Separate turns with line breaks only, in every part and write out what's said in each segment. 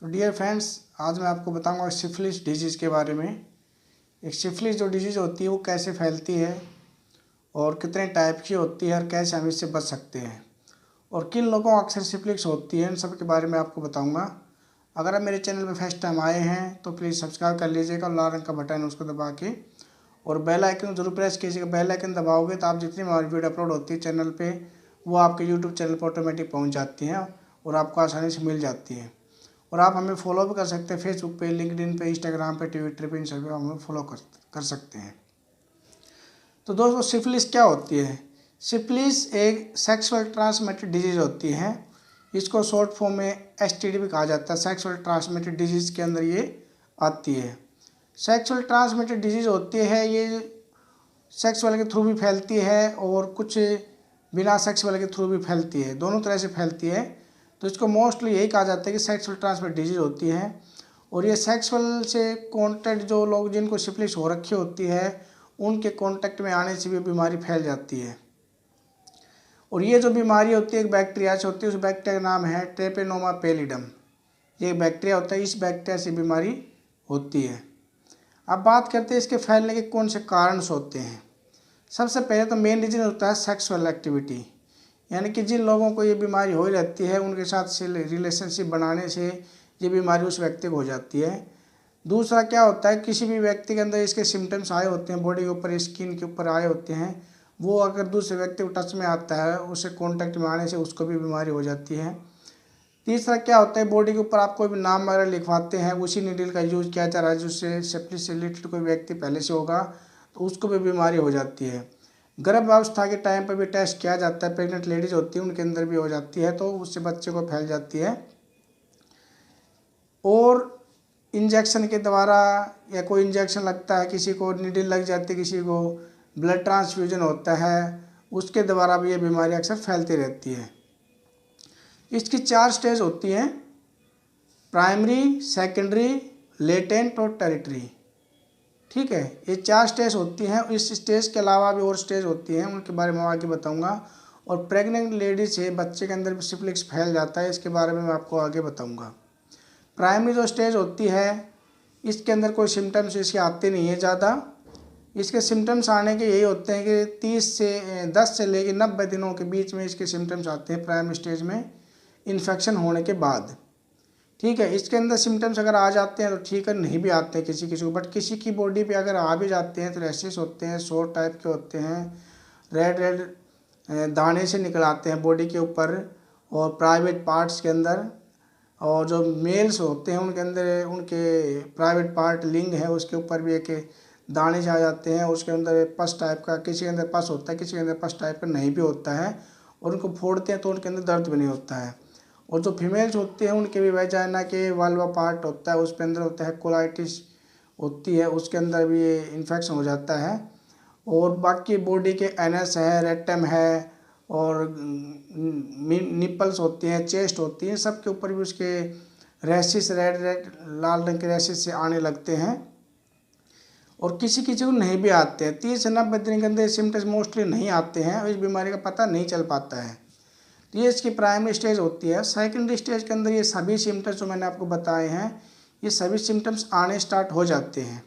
तो dear friends, आज मैं आपको बताऊंगा सिफिलिस डिजीज़ के बारे में। एक सिफिलिस जो डिजीज़ होती है वो कैसे फैलती है और कितने टाइप की होती है और कैसे हम इससे बच सकते हैं और किन लोगों को अक्सर सिफिलिस होती है, इन सब के बारे में आपको बताऊंगा। अगर आप मेरे चैनल पर फर्स्ट टाइम आए हैं तो प्लीज़ सब्सक्राइब कर लीजिएगा और लाल रंग का बटन है उसको दबा के और बेल आइकन जरूर प्रेस कीजिएगा। बेल आइकन दबाओगे तो आप जितनी हमारी वीडियो अपलोड होती है चैनल पे वो आपके यूट्यूब चैनल पर ऑटोमेटिक पहुंच जाती हैं और आपको आसानी से मिल जाती है। और आप हमें फॉलो भी कर सकते हैं फेसबुक पे, लिंक्डइन पे, इंस्टाग्राम पे, ट्विटर पे, इन सभी पे हमें फॉलो कर सकते हैं। तो दोस्तों, सिफिलिस क्या होती है? सिफिलिस एक सेक्सुअल ट्रांसमिटेड डिजीज़ होती है। इसको शॉर्ट फॉर्म में STD भी कहा जाता है। सेक्सुअल ट्रांसमिटेड डिजीज़ के अंदर ये आती है। सेक्सुअल ट्रांसमिटेड डिजीज़ होती है, ये सेक्स वाले के थ्रू भी फैलती है और कुछ बिना सेक्स वाले के थ्रू भी फैलती है, दोनों तरह से फैलती है। तो इसको मोस्टली यही कहा जाता है कि सेक्सुअल ट्रांसमिटेड डिजीज़ होती है। और ये सेक्सुअल से कॉन्टैक्ट, जो लोग जिनको सिफिलिस हो रखी होती है उनके कॉन्टैक्ट में आने से भी बीमारी फैल जाती है। और ये जो बीमारी होती है एक बैक्टीरिया से होती है। उस बैक्टीरिया का नाम है ट्रेपेनोमा पैलिडम। ये एक बैक्टीरिया होता है, इस बैक्टीरिया से बीमारी होती है। अब बात करते हैं इसके फैलने के कौन से कारण होते हैं। सबसे पहले तो मेन रीज़न होता है सेक्सुअल एक्टिविटी, यानी कि जिन लोगों को ये बीमारी हो रहती है उनके साथ रिलेशनशिप बनाने से ये बीमारी उस व्यक्ति को हो जाती है। दूसरा क्या होता है, किसी भी व्यक्ति के अंदर इसके सिम्टम्स आए होते हैं, बॉडी के ऊपर, स्किन के ऊपर आए होते हैं, वो अगर दूसरे व्यक्ति को टच में आता है, उससे कॉन्टैक्ट में आने से उसको भी बीमारी हो जाती है। तीसरा क्या होता है, बॉडी के ऊपर आप कोई भी नाम वगैरह लिखवाते हैं, उसी नीडल का यूज किया जा रहा है जिससे सिफिलिस से रिलेटेड कोई व्यक्ति पहले से होगा तो उसको भी बीमारी हो जाती है। गर्भावस्था के टाइम पर भी टेस्ट किया जाता है, प्रेग्नेंट लेडीज होती है उनके अंदर भी हो जाती है, तो उससे बच्चे को फैल जाती है। और इंजेक्शन के द्वारा, या कोई इंजेक्शन लगता है, किसी को नीडल लग जाती है, किसी को ब्लड ट्रांसफ्यूजन होता है, उसके द्वारा भी ये बीमारी अक्सर फैलती रहती है। इसकी 4 स्टेज होती हैं: प्राइमरी, सेकेंडरी, लेटेंट और टेरिटरी। ठीक है, ये 4 स्टेज होती हैं। इस स्टेज के अलावा भी और स्टेज होती हैं, उनके बारे में मैं आगे बताऊंगा। और प्रेग्नेंट लेडी से बच्चे के अंदर भी सिफिलिस फैल जाता है, इसके बारे में मैं आपको आगे बताऊंगा। प्राइमरी जो स्टेज होती है, इसके अंदर कोई सिम्टम्स इसके आते नहीं है ज़्यादा। इसके सिम्टम्स आने के यही होते हैं कि 10 से लेकर 90 दिनों के बीच में इसके सिम्टम्स आते हैं प्राइमरी स्टेज में, इन्फेक्शन होने के बाद। ठीक है, इसके अंदर सिम्टम्स अगर आ जाते हैं तो ठीक है, नहीं भी आते हैं किसी किसी को, बट किसी की बॉडी पे अगर आ भी जाते हैं तो रैशेस होते हैं, सोर टाइप के होते हैं, रेड रेड दाने से निकल आते हैं बॉडी के ऊपर और प्राइवेट पार्ट्स के अंदर। और जो मेल्स होते हैं उनके अंदर, उनके प्राइवेट पार्ट, लिंग है, उसके ऊपर भी एक दाने से आ जाते हैं। उसके अंदर पस टाइप का, किसी के अंदर पस होता है, किसी के अंदर पस टाइप का नहीं भी होता है। और उनको फोड़ते हैं तो उनके अंदर दर्द भी नहीं होता है। और जो फीमेल्स होते हैं उनके भी वजाइना के वाल्वा पार्ट होता है, उसके अंदर होता है कोलाइटिस होती है, उसके अंदर भी ये इन्फेक्शन हो जाता है। और बाकी बॉडी के एनस है, रेक्टम है और निपल्स होती हैं, चेस्ट होती है, सब के ऊपर भी उसके रैशेस, रेड रेड लाल रंग के रैशेस से आने लगते हैं। और किसी किसी को नहीं भी आते हैं। 30 से 90 दिन के अंदर सिम्टम्स मोस्टली नहीं आते हैं और इस बीमारी का पता नहीं चल पाता है। तो ये इसकी प्राइमरी स्टेज होती है। सेकेंडरी स्टेज के अंदर ये सभी सिम्टम्स जो मैंने आपको बताए हैं, ये सभी सिम्टम्स आने स्टार्ट हो जाते हैं।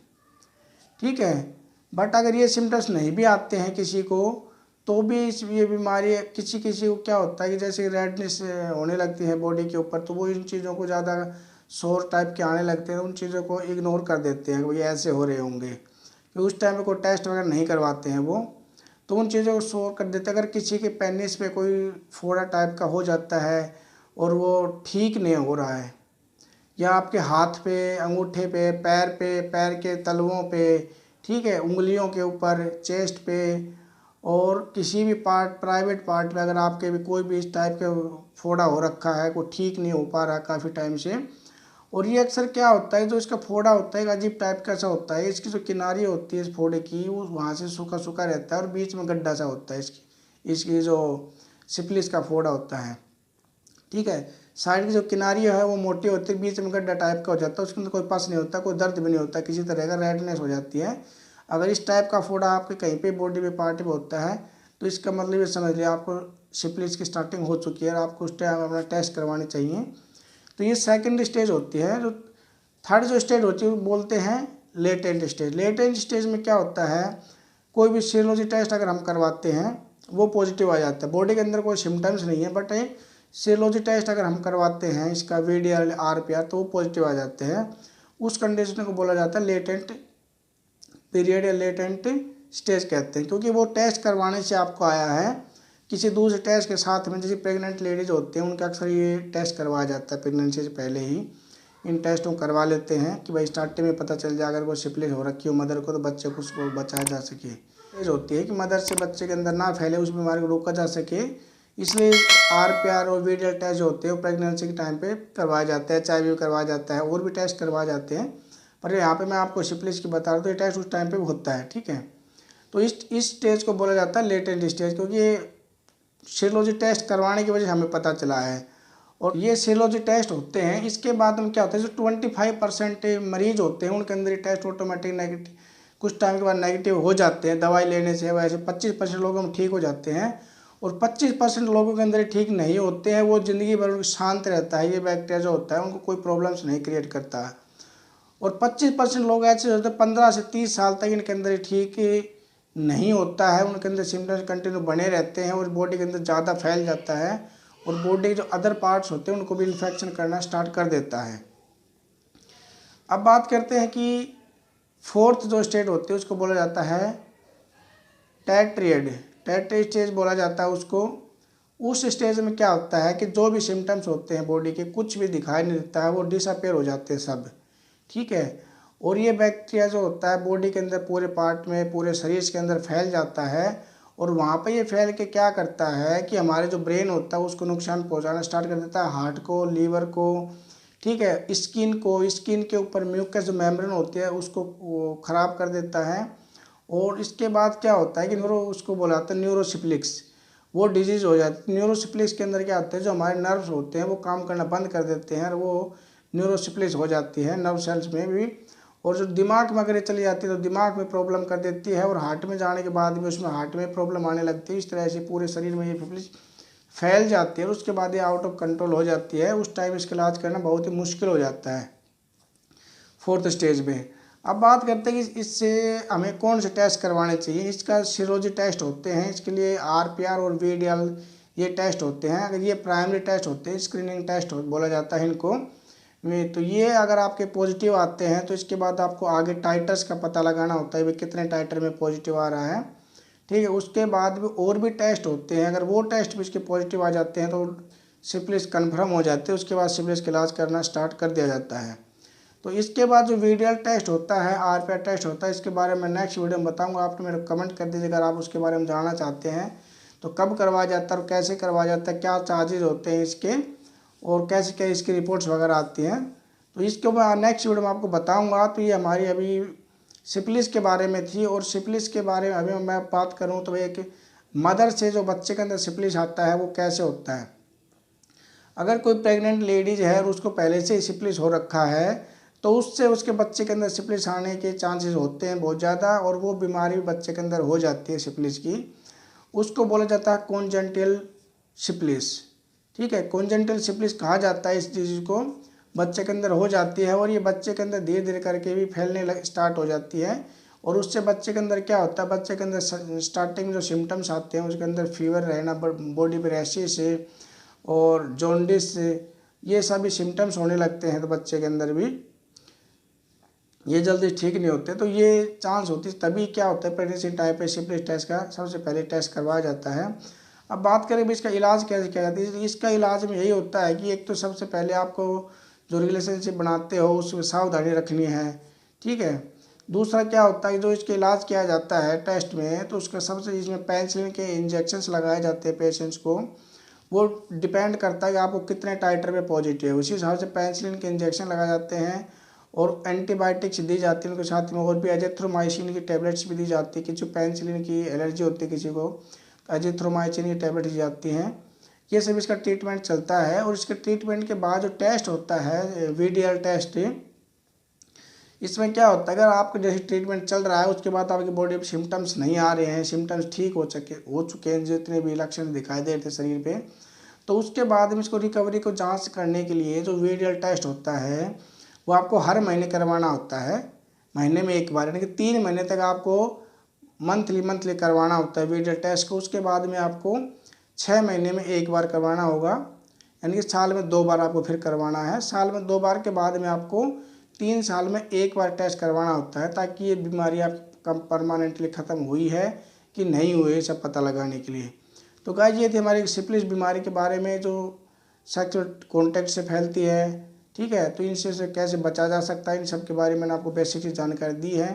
ठीक है, बट अगर ये सिम्टम्स नहीं भी आते हैं किसी को तो भी ये बीमारी, किसी किसी को क्या होता है कि जैसे रेडनेस होने लगती है बॉडी के ऊपर, तो वो इन चीज़ों को ज़्यादा शोर टाइप के आने लगते हैं, उन चीज़ों को इग्नोर कर देते हैं कि भाई ऐसे हो रहे होंगे, कि उस टाइम पे कोई टेस्ट वगैरह नहीं करवाते हैं वो, तो उन चीज़ों को शोर कर देते हैं। अगर किसी के पेनिस पे कोई फोड़ा टाइप का हो जाता है और वो ठीक नहीं हो रहा है, या आपके हाथ पे, अंगूठे पे, पैर के तलवों पे, ठीक है, उंगलियों के ऊपर, चेस्ट पे और किसी भी पार्ट, प्राइवेट पार्ट में अगर आपके भी कोई भी इस टाइप का फोड़ा हो रखा है, कोई ठीक नहीं हो पा रहा काफ़ी टाइम से। और ये अक्सर क्या होता है, जो इसका फोड़ा होता है एक अजीब टाइप का सा होता है, इसकी जो किनारी होती है इस फोड़े की, वो वहाँ से सूखा सूखा रहता है और बीच में गड्ढा सा होता है इसकी जो सिफिलिस का फोड़ा होता है। ठीक है, साइड की जो किनारी है वो मोटी होती है, बीच में गड्ढा टाइप का हो जाता है, उसके अंदर कोई पस नहीं होता, कोई दर्द भी नहीं होता, किसी तरह का रेडनेस हो जाती है। अगर इस टाइप का फोड़ा आपके कहीं पे बॉडी पे पार्ट पे होता है तो इसका मतलब ये समझ लिया आपको सिफिलिस की स्टार्टिंग हो चुकी है और आपको उस टाइम अपना टेस्ट करवानी चाहिए। तो ये सेकंड स्टेज होती है। जो थर्ड जो स्टेज होती है वो बोलते हैं लेटेंट स्टेज। लेटेंट स्टेज में क्या होता है, कोई भी सीरोलॉजी टेस्ट अगर हम करवाते हैं वो पॉजिटिव आ जाता है, बॉडी के अंदर कोई सिम्टम्स नहीं है, बट सीरोलॉजी टेस्ट अगर हम करवाते हैं इसका VDL RPR तो वो पॉजिटिव आ जाते हैं। उस कंडीशन को बोला जाता है लेटेंट पीरियड या लेटेंट स्टेज कहते हैं, क्योंकि वो टेस्ट करवाने से आपको आया है किसी दूसरे टेस्ट के साथ में। जैसे प्रेग्नेंट लेडीज होते हैं उनका अक्सर ये टेस्ट करवाया जाता है प्रेगनेंसी से पहले ही, इन टेस्टों को करवा लेते हैं कि भाई स्टार्टिंग में पता चल जाए अगर वो सिफिलिस हो रखी हो मदर को तो बच्चे को उसको बचाया जा सके। स्टेज होती है कि मदर से बच्चे के अंदर ना फैले, उस बीमारी को रोका जा सके, इसलिए RPR और VDL टेस्ट जो होते हैं वो प्रेगनेंसी के टाइम पे करवाया जाता है। HIV करवाया जाता है और भी टेस्ट करवाए जाते हैं, पर यहाँ पे मैं आपको सिफिलिस की बता रहा हूँ तो ये टेस्ट उस टाइम पे होता है, ठीक है। तो इस स्टेज को बोला जाता है लेटेंट स्टेज, क्योंकि ये सीरोलॉजी टेस्ट करवाने की वजह से हमें पता चला है। और ये सीरोलॉजी टेस्ट होते हैं, इसके बाद में क्या होता है जो 25% मरीज होते हैं उनके अंदर ये टेस्ट ऑटोमेटिक नेगेटिव, कुछ टाइम के बाद नेगेटिव हो जाते हैं दवाई लेने से। वैसे 25% लोगों में ठीक हो जाते हैं और 25% लोगों के अंदर ठीक नहीं होते हैं, वो ज़िंदगी भर शांत रहता है। ये बैक्टीरिया जो होता है उनको कोई प्रॉब्लम्स नहीं क्रिएट करता है। और 25% लोग ऐसे होते हैं 15 से 30 साल तक इनके अंदर ठीक नहीं होता है, उनके अंदर सिम्टम्स कंटिन्यू बने रहते हैं और बॉडी के अंदर ज़्यादा फैल जाता है और बॉडी के जो अदर पार्ट्स होते हैं उनको भी इन्फेक्शन करना स्टार्ट कर देता है। अब बात करते हैं कि फोर्थ जो स्टेज होती है उसको बोला जाता है टेट्रियड। टेट्री स्टेज बोला जाता है उसको। उस स्टेज में क्या होता है कि जो भी सिम्टम्स होते हैं बॉडी के, कुछ भी दिखाई नहीं देता है, वो डिसअपेयर हो जाते हैं सब, ठीक है। और ये बैक्टीरिया जो होता है बॉडी के अंदर पूरे पार्ट में, पूरे शरीर के अंदर फैल जाता है और वहाँ पे ये फैल के क्या करता है कि हमारे जो ब्रेन होता है उसको नुकसान पहुँचाना स्टार्ट कर देता है, हार्ट को, लीवर को, ठीक है, स्किन को, स्किन के ऊपर म्यूकस जो मेम्ब्रेन होती है उसको ख़राब कर देता है। और इसके बाद क्या होता है कि उसको बोला जाता है न्यूरोसिफिलिस, वो डिजीज़ हो जाती है। न्यूरोसिफिलिस के अंदर क्या होता है जो हमारे नर्व्स होते हैं वो काम करना बंद कर देते हैं और वो न्यूरोसिफिलिस हो जाती है नर्व सेल्स में भी। और जो दिमाग में अगर ये चली जाती है तो दिमाग में प्रॉब्लम कर देती है और हार्ट में जाने के बाद भी उसमें हार्ट में प्रॉब्लम आने लगती है। इस तरह से पूरे शरीर में ये सिफिलिस फैल जाती है और उसके बाद ये आउट ऑफ कंट्रोल हो जाती है। उस टाइम इसका इलाज करना बहुत ही मुश्किल हो जाता है फोर्थ स्टेज में। अब बात करते हैं कि इससे हमें कौन से टेस्ट करवाने चाहिए। इसका सीरोलॉजी टेस्ट होते हैं, इसके लिए RPR और VDL ये टेस्ट होते हैं। अगर ये प्राइमरी टेस्ट होते हैं, स्क्रीनिंग टेस्ट बोला जाता है इनको में, तो ये अगर आपके पॉजिटिव आते हैं तो इसके बाद आपको आगे टाइटर्स का पता लगाना होता है भाई कितने टाइटर में पॉजिटिव आ रहा है, ठीक है। उसके बाद भी और भी टेस्ट होते हैं, अगर वो टेस्ट भी इसके पॉजिटिव आ जाते हैं तो सिफिलिस कन्फर्म हो जाते हैं। उसके बाद सिफिलिस का इलाज करना स्टार्ट कर दिया जाता है। तो इसके बाद जो VDL टेस्ट होता है, RPR टेस्ट होता है, इसके बारे में नेक्स्ट वीडियो में बताऊंगा। आप मेरे कमेंट कर दीजिए अगर आप उसके बारे में जानना चाहते हैं तो कब करवाया जाता है और कैसे करवाया जाता है, क्या चार्जेज होते हैं इसके और कैसे क्या इसकी रिपोर्ट्स वगैरह आती हैं, तो इसके मैं नेक्स्ट वीडियो में आपको बताऊंगा। तो ये हमारी अभी सिफिलिस के बारे में थी। और सिफिलिस के बारे में अभी मैं बात करूं तो एक मदर से जो बच्चे के अंदर सिफिलिस आता है वो कैसे होता है। अगर कोई प्रेग्नेंट लेडीज है और उसको पहले से ही सिफिलिस हो रखा है तो उससे उसके बच्चे के अंदर सिफिलिस आने के चांसेस होते हैं बहुत ज़्यादा, और वो बीमारी बच्चे के अंदर हो जाती है सिफिलिस की। उसको बोला जाता है कॉन्जेनिटल सिफिलिस, ठीक है। कॉन्जेनिटल सिफिलिस कहा जाता है इस चीज़ को, बच्चे के अंदर हो जाती है और ये बच्चे के अंदर धीरे धीरे करके भी फैलने स्टार्ट हो जाती है। और उससे बच्चे के अंदर क्या होता है, बच्चे के अंदर स्टार्टिंग में जो सिम्टम्स आते हैं उसके अंदर फीवर रहना, बॉडी पे रैशेस और जॉन्डिस, ये सभी सिम्टम्स होने लगते हैं। तो बच्चे के अंदर भी ये जल्दी ठीक नहीं होते, तो ये चांस होती है। तभी क्या होता है प्रेगनेंसी टाइम पे सिफिलिस टेस्ट का सबसे पहले टेस्ट करवाया जाता है। अब बात करें भी इसका इलाज कैसे किया जाता है। इसका इलाज में यही होता है कि एक तो सबसे पहले आपको जो रिलेशनशिप बनाते हो उसमें सावधानी रखनी है, ठीक है। दूसरा क्या होता है जो इसका इलाज किया जाता है टेस्ट में, तो उसका सबसे इसमें पेनिसिलिन के इंजेक्शंस लगाए जाते हैं पेशेंट्स को। वो डिपेंड करता है कि आपको कितने टाइटर में पॉजिटिव है, उसी हिसाब से पेनिसिलिन के इंजेक्शन लगाए जाते हैं और एंटीबायोटिक्स दी जाती है उनके साथ में। और भी एजिथ्रोमाइसिन की टैबलेट्स भी दी जाती है, किसी पेनिसिलिन की एलर्जी होती है किसी को, एजिथ्रोमाइसिन की टैबलेट दी जाती हैं। ये सब इसका ट्रीटमेंट चलता है। और इसके ट्रीटमेंट के बाद जो टेस्ट होता है VDL टेस्ट, इसमें क्या होता है अगर आपका जैसे ट्रीटमेंट चल रहा है उसके बाद आपकी बॉडी में सिम्टम्स नहीं आ रहे हैं, सिम्टम्स ठीक हो चुके हैं, जितने भी लक्षण दिखाई दे रहे थे शरीर पे, तो उसके बाद में इसको रिकवरी को जांच करने के लिए जो वीडियल टेस्ट होता है वो आपको हर महीने करवाना होता है, महीने में एक बार, यानी कि 3 महीने तक आपको मंथली करवाना होता है वीडियल टेस्ट को। उसके बाद में आपको 6 महीने में एक बार करवाना होगा, यानी कि साल में 2 बार आपको फिर करवाना है। साल में 2 बार के बाद में आपको 3 साल में एक बार टेस्ट करवाना होता है, ताकि ये बीमारी आप कम परमानेंटली ख़त्म हुई है कि नहीं हुई है सब पता लगाने के लिए। तो गाइस ये थी हमारी सिफिलिस बीमारी के बारे में जो सेक्सुअल कॉन्टैक्ट से फैलती है, ठीक है। तो इनसे से कैसे बचा जा सकता है, इन सब के बारे में मैंने आपको बेसिक सी जानकारी दी है।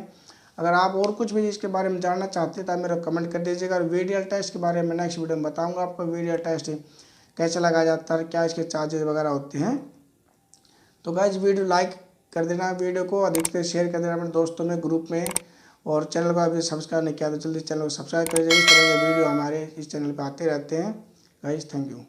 अगर आप और कुछ भी इसके बारे में जानना चाहते हैं तो आप मेरा कमेंट कर दीजिएगा। और वीडियल टेस्ट के बारे में नेक्स्ट वीडियो में बताऊँगा आपको वीडियल टेस्ट कैसे लगाया जाता है, क्या इसके चार्जेस वगैरह होते हैं। तो गाइस वीडियो लाइक कर देना, वीडियो को अधिक से शेयर कर देना अपने दोस्तों में, ग्रुप में, और चैनल को अभी सब्सक्राइब नहीं किया तो जल्दी चैनल को सब्सक्राइब कर दीजिए। इस तरह के वीडियो हमारे इस चैनल पर आते रहते हैं। Guys thank you.